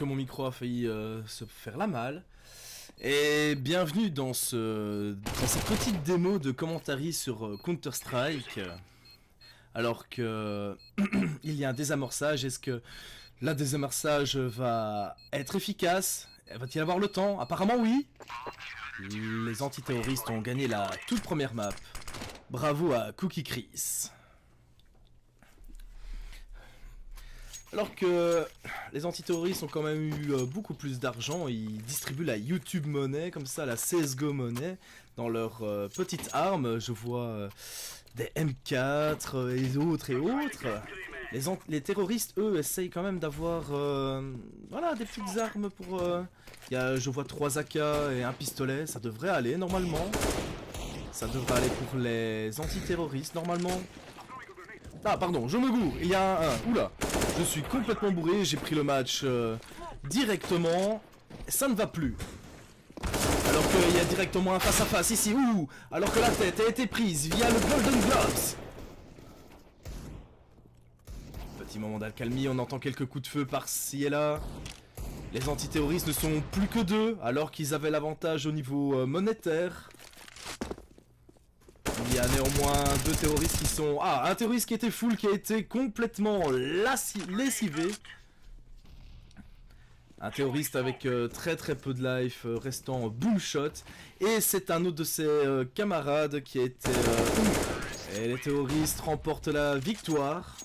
que mon micro a failli se faire la malle. Et bienvenue dans cette petite démo de commentary sur Counter-Strike. Alors que il y a un désamorçage, est-ce que la désamorçage va être efficace? Va-t-il avoir le temps? Apparemment oui. Les antiterroristes ont gagné la toute première map. Bravo à Cookie Chris. Alors que les antiterroristes ont quand même eu beaucoup plus d'argent, ils distribuent la YouTube Money, comme ça la CSGO Money, dans leurs petites armes. Je vois des M4 et autres et autres. Les terroristes, eux, essayent quand même d'avoir voilà, des petites armes pour... je vois 3 AK et un pistolet, ça devrait aller normalement. Ça devrait aller pour les antiterroristes normalement. Ah pardon, je me gourre, il y a un... Oula, je suis complètement bourré, j'ai pris le match directement. Ça ne va plus. Alors qu'il y a directement un face à face ici, ouh. Alors que la tête a été prise via le Golden Gloves. Petit moment d'accalmie, on entend quelques coups de feu par-ci et là. Les antiterroristes ne sont plus que 2, alors qu'ils avaient l'avantage au niveau monétaire. Il y a néanmoins 2 terroristes qui sont... Ah, un terroriste qui était full, qui a été complètement lessivé. Un terroriste avec très peu de life restant boom shot. Et c'est un autre de ses camarades qui a été... Et les terroristes remportent la victoire.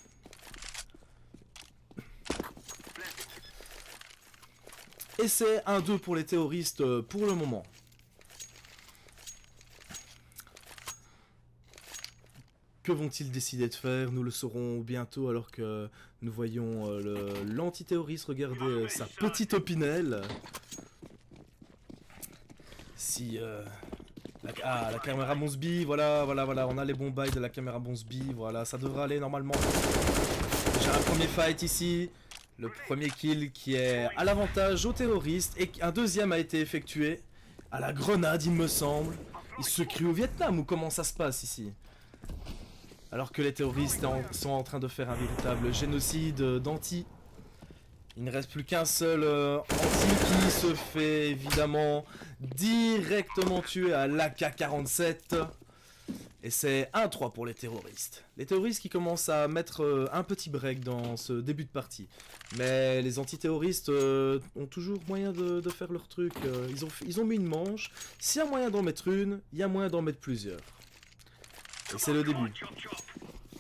Et c'est 1-2 pour les terroristes pour le moment. Que vont-ils décider de faire? Nous le saurons bientôt alors que nous voyons l'antiterroriste regarder sa petite opinel. Si... la caméra Bonsby, voilà, on a les bons bails de la caméra Bonsby, voilà, ça devrait aller normalement. J'ai un premier fight ici, le premier kill qui est à l'avantage aux terroristes, et un deuxième a été effectué à la grenade il me semble. Il se crie au Vietnam ou comment ça se passe ici? Alors que les terroristes sont en train de faire un véritable génocide d'anti. Il ne reste plus qu'un seul anti qui se fait évidemment directement tuer à l'AK-47. Et c'est 1-3 pour les terroristes. Les terroristes qui commencent à mettre un petit break dans ce début de partie. Mais les antiterroristes ont toujours moyen de faire leur truc. Ils ont mis une manche. S'il y a moyen d'en mettre une, il y a moyen d'en mettre plusieurs. Et c'est le début.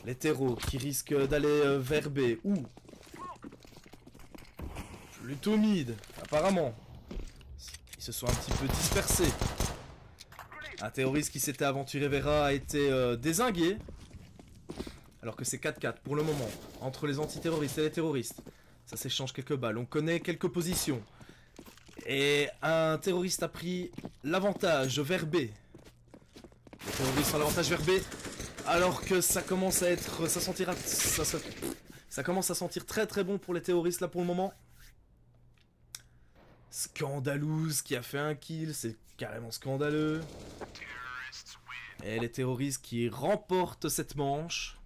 Les terreaux qui risquent d'aller vers B ou plutôt mid, apparemment. Ils se sont un petit peu dispersés. Un terroriste qui s'était aventuré vers A a été dézingué. Alors que c'est 4-4 pour le moment. Entre les antiterroristes et les terroristes. Ça s'échange quelques balles. On connaît quelques positions. Et un terroriste a pris l'avantage vers B. Les terroristes ont l'avantage vers B, alors que ça commence à être... Ça commence à sentir très bon pour les terroristes là pour le moment. Scandalouse qui a fait un kill, c'est carrément scandaleux. Et les terroristes qui remportent cette manche.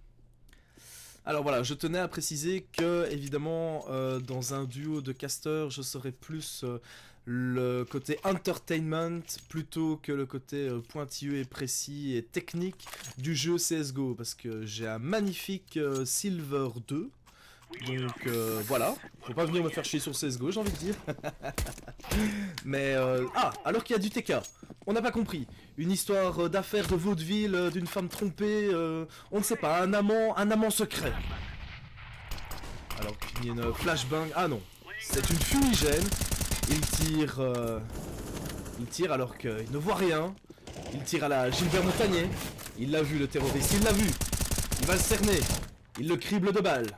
Alors voilà, je tenais à préciser que, évidemment, dans un duo de casteurs, je serais plus le côté entertainment plutôt que le côté pointilleux et précis et technique du jeu CSGO. Parce que j'ai un magnifique Silver 2. Donc voilà, faut pas venir me faire chier sur CSGO, j'ai envie de dire. Mais ah, alors qu'il y a du TK, on n'a pas compris. Une histoire d'affaires de vaudeville, d'une femme trompée, on ne sait pas, un amant secret. Alors qu'il y a une flashbang, ah non, c'est une fumigène. Il tire alors qu'il ne voit rien. Il tire à la Gilbert Montagnier. Il l'a vu le terroriste, il l'a vu. Il va le cerner, il le crible de balles.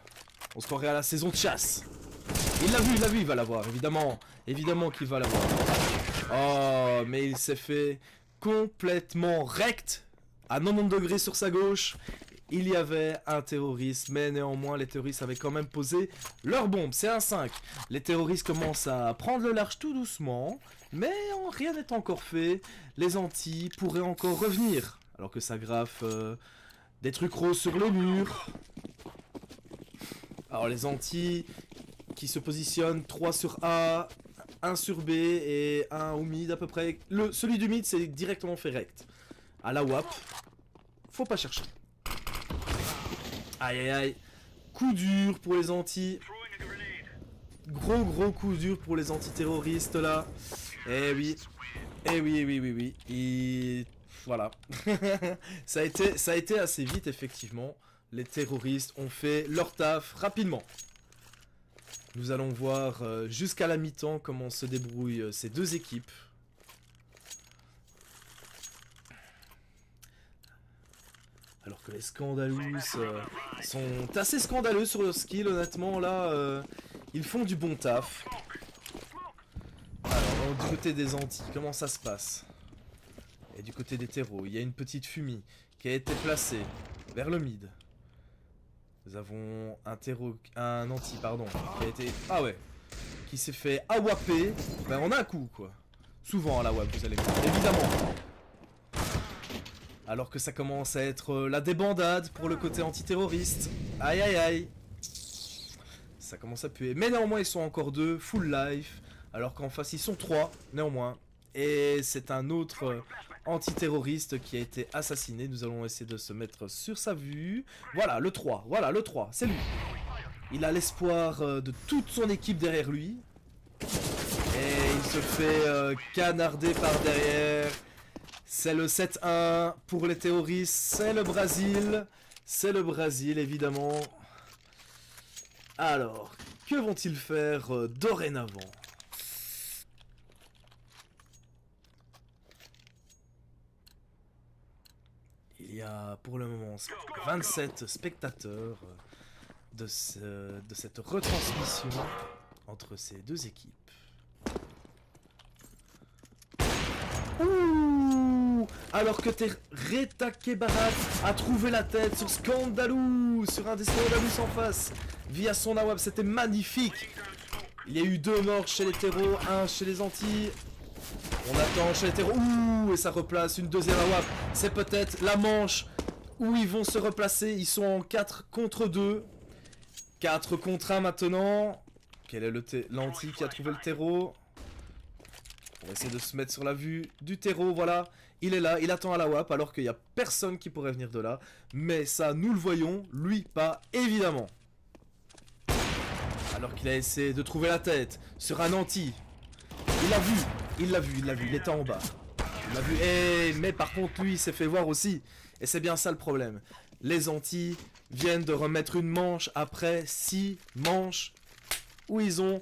On se croirait à la saison de chasse. Il l'a vu, il va l'avoir, évidemment. Évidemment qu'il va l'avoir. Oh, mais il s'est fait complètement rect à 90 degrés sur sa gauche. Il y avait un terroriste, mais néanmoins, les terroristes avaient quand même posé leur bombe. C'est un 5. Les terroristes commencent à prendre le large tout doucement, mais rien n'est encore fait. Les antis pourraient encore revenir. Alors que ça graffe des trucs roses sur les murs. Alors les antis, qui se positionnent 3 sur A, 1 sur B et 1 au mid à peu près. Celui du mid c'est directement fait rect. À la WAP, faut pas chercher. Aïe aïe aïe. Coup dur pour les anti. Gros coup dur pour les antiterroristes là. Eh oui. Eh oui, oui, oui, oui. Et voilà. ça a été assez vite effectivement. Les terroristes ont fait leur taf rapidement. Nous allons voir jusqu'à la mi-temps comment se débrouillent ces deux équipes. Alors que les Scandalous sont assez scandaleux sur leur skill, honnêtement, là, ils font du bon taf. Alors, du côté des antis, comment ça se passe? Et du côté des terreaux, il y a une petite fumée qui a été placée vers le mid. Nous avons un anti, pardon, qui a été... Ah ouais, qui s'est fait awapper. Ben, on a un coup, quoi. Souvent à la wap, vous allez voir, évidemment. Alors que ça commence à être la débandade pour le côté antiterroriste. Aïe aïe aïe. Ça commence à puer. Mais néanmoins ils sont encore 2, full life. Alors qu'en face ils sont 3, néanmoins. Et c'est un autre antiterroriste qui a été assassiné. Nous allons essayer de se mettre sur sa vue. Voilà le 3, c'est lui. Il a l'espoir de toute son équipe derrière lui. Et il se fait canarder par derrière. C'est le 7-1 pour les terroristes, c'est le Brésil. C'est le Brésil, évidemment. Alors, que vont-ils faire dorénavant? Il y a pour le moment 27 spectateurs de cette retransmission entre ces deux équipes. Ouh, alors que Reta Kebarat a trouvé la tête sur Scandalous, sur un des Scandalous en face, via son AWAP, c'était magnifique. Il y a eu 2 morts chez les terreaux, 1 chez les antis. On attend chez les terreaux, ouh, et ça replace une deuxième AWAP. C'est peut-être la manche où ils vont se replacer, ils sont en 4 contre 2. 4 contre 1 maintenant. Quel est l'anti qui a trouvé le terreau? On va essayer de se mettre sur la vue du terreau, voilà. Il est là, il attend à la WAP alors qu'il n'y a personne qui pourrait venir de là. Mais ça, nous le voyons, lui pas, évidemment. Alors qu'il a essayé de trouver la tête sur un anti. Il l'a vu, il était en bas. Il l'a vu, mais par contre lui il s'est fait voir aussi. Et c'est bien ça le problème. Les antis viennent de remettre une manche après 6 manches où ils ont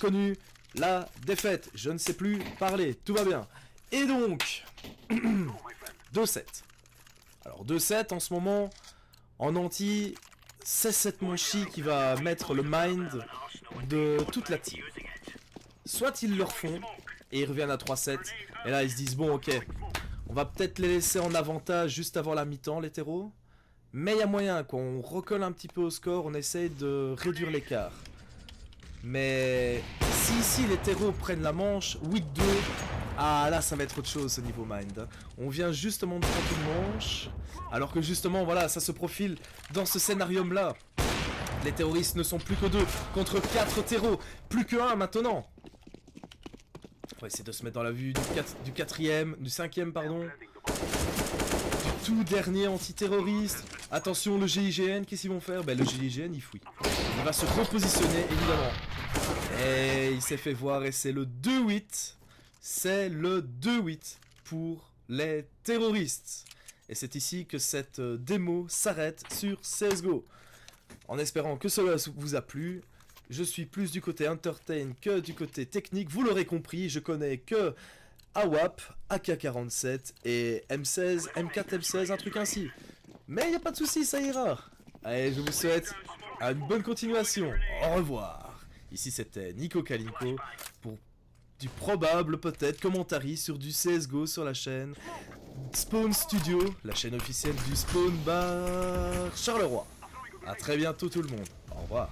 connu la défaite. Je ne sais plus parler, tout va bien. Et donc, 2-7. Alors 2-7 en ce moment, en anti, c'est cette manchie qui va mettre le mind de toute la team. Soit ils le refont, et ils reviennent à 3-7, et là ils se disent, bon ok, on va peut-être les laisser en avantage juste avant la mi-temps, les terreaux. Mais il y a moyen qu'on recolle un petit peu au score, on essaye de réduire l'écart. Mais si ici les terreaux prennent la manche, 8-2, ah là ça va être autre chose au niveau mind. On vient justement de prendre une manche, alors que justement voilà, ça se profile dans ce scénario là. Les terroristes ne sont plus que 2 contre 4 terreaux, plus que 1 maintenant. On va essayer de se mettre dans la vue du 5e pardon. Du tout dernier antiterroriste. Attention le GIGN, qu'est-ce qu'ils vont faire? Ben le GIGN il fouille. Il va se repositionner évidemment. Et il s'est fait voir et c'est le 2-8. C'est le 2-8 pour les terroristes. Et c'est ici que cette démo s'arrête sur CSGO. En espérant que cela vous a plu. Je suis plus du côté entertain que du côté technique. Vous l'aurez compris, je connais que AWAP, AK-47 et M16, M4, M16, un truc ainsi. Mais il n'y a pas de souci, ça ira. Allez, je vous souhaite une bonne continuation. Au revoir. Ici c'était Nico Kalinko pour du probable peut-être commentary sur du CSGO sur la chaîne Spawn Studio, la chaîne officielle du Spawn Bar Charleroi. A très bientôt tout le monde. Au revoir.